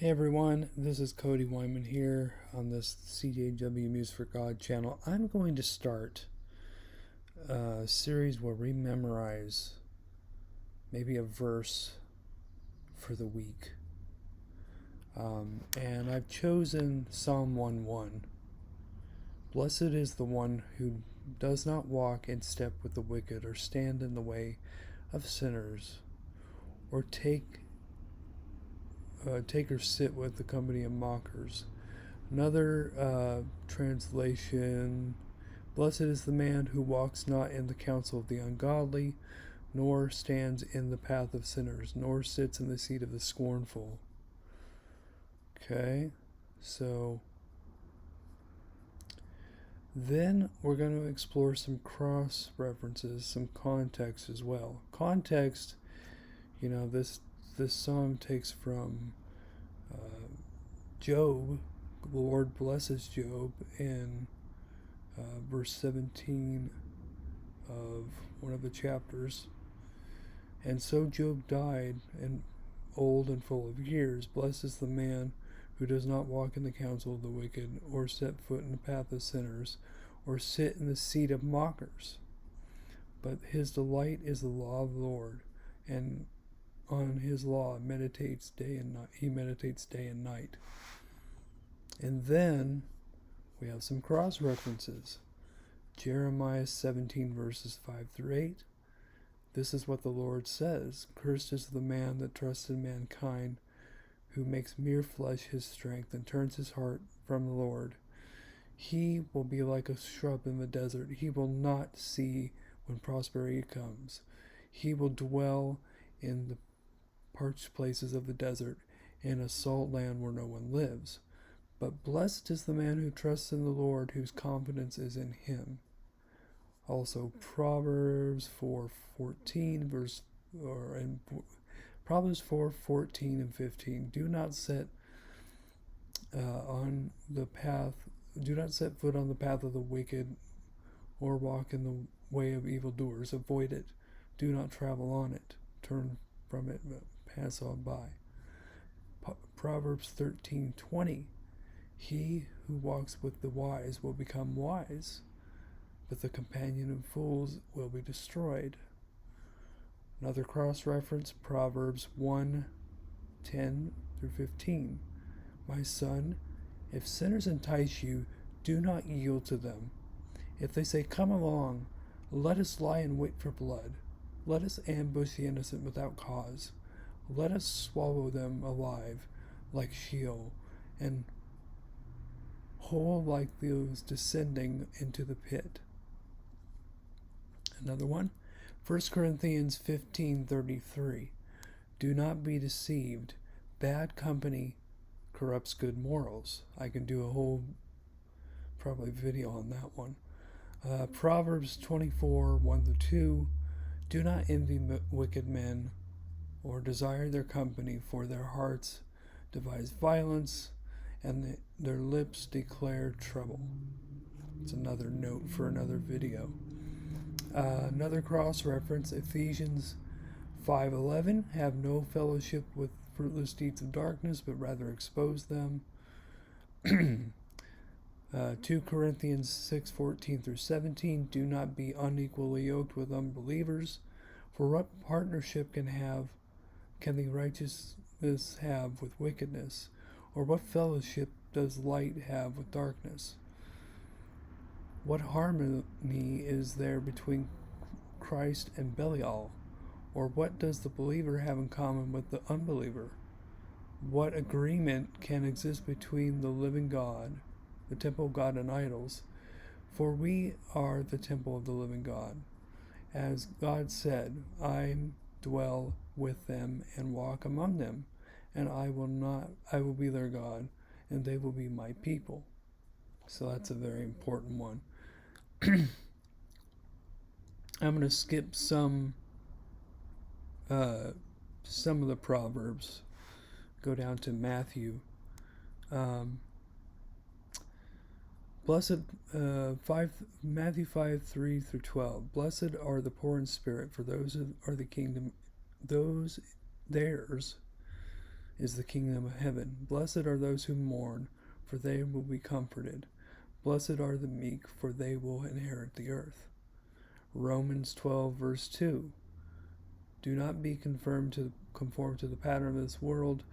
Hey everyone, this is Cody Wyman here on this CJW Muse for God channel. I'm going to start a series where we memorize maybe a verse for the week. And I've chosen Psalm 1:1. Blessed is the one who does not walk in step with the wicked, or stand in the way of sinners, or take or sit with the company of mockers. Another translation: Blessed is the man who walks not in the counsel of the ungodly, nor stands in the path of sinners, nor sits in the seat of the scornful. Okay, so then we're going to explore some cross references, some context as well. Context, this psalm takes from Job. The Lord blesses Job in verse 17 of one of the chapters. And so Job died, and old and full of years. Blessed is the man who does not walk in the counsel of the wicked, or set foot in the path of sinners, or sit in the seat of mockers. But his delight is the law of the Lord, and on his law meditates day and night. He meditates day and night. And then we have some cross references. Jeremiah 17 verses 5 through 8. This is what the Lord says: Cursed is the man that trusts in mankind, who makes mere flesh his strength, and turns his heart from the Lord. He will be like a shrub in the desert. He will not see when prosperity comes. He will dwell in the parched places of the desert, in a salt land where no one lives. But blessed is the man who trusts in the Lord, whose confidence is in him. Also, Proverbs 4:14 Proverbs 4:14 and 15. Do not set foot on the path of the wicked, or walk in the way of evildoers. Avoid it. Do not travel on it. Turn from it, pass on by. Proverbs 13:20. He who walks with the wise will become wise, but the companion of fools will be destroyed. Another cross-reference, Proverbs 1:10 through 15. My son, if sinners entice you, do not yield to them. If they say, come along, let us lie in wait for blood. Let us ambush the innocent without cause. Let us swallow them alive like Sheol, and whole like those descending into the pit. Another one, 1 Corinthians 15:33. Do not be deceived. Bad company corrupts good morals. I can do a whole probably video on that one. Proverbs 24:1-2. Do not envy wicked men, or desire their company, for their hearts devise violence, and their lips declare trouble. It's another note for another video. Another cross-reference, Ephesians 5:11. Have no fellowship with fruitless deeds of darkness, but rather expose them. 2 Corinthians 6:14-17. Do not be unequally yoked with unbelievers, for what partnership can the righteousness have with wickedness? Or what fellowship does light have with darkness? What harmony is there between Christ and Belial? Or what does the believer have in common with the unbeliever? What agreement can exist between the living God, the temple of God, and idols? For we are the temple of the living God. As God said, I dwell with them and walk among them, and I will be their God, and they will be my people. So that's a very important one. I'm going to skip some of the Proverbs, go down to Matthew. Matthew 5:3-12. Blessed are the poor in spirit, for those are the kingdom, theirs is the kingdom of heaven. Blessed are those who mourn, for they will be comforted. Blessed are the meek, for they will inherit the earth. Romans 12, verse 2. Do not be conformed to the pattern of this world,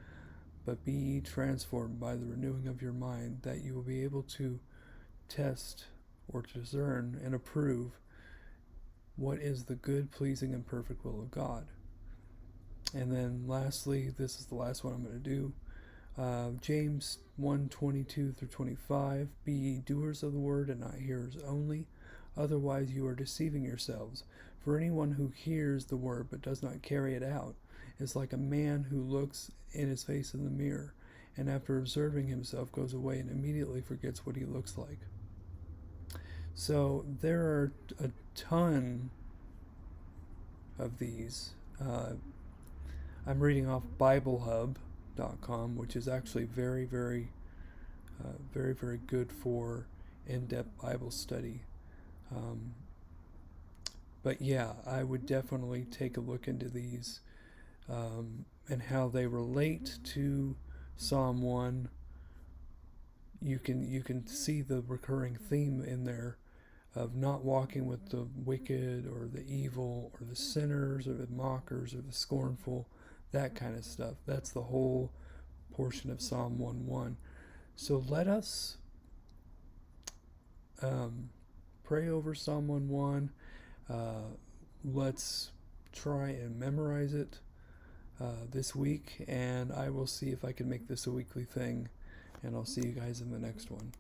but be ye transformed by the renewing of your mind, that you will be able to test or discern and approve what is the good, pleasing, and perfect will of God. And then lastly, this is the last one I'm going to do. James 1:22 through 25. Be ye doers of the word and not hearers only, otherwise you are deceiving yourselves. For anyone who hears the word but does not carry it out is like a man who looks in his face in the mirror, and after observing himself goes away and immediately forgets what he looks like. So there are a ton of these. I'm reading off BibleHub.com, which is actually very, very good for in-depth Bible study. But yeah, I would definitely take a look into these and how they relate to Psalm 1. You can see the recurring theme in there of not walking with the wicked or the evil or the sinners or the mockers or the scornful, that kind of stuff. That's the whole portion of Psalm 1:1. So let us pray over Psalm 1:1. Let's try and memorize it this week, and I will see if I can make this a weekly thing, and I'll see you guys in the next one.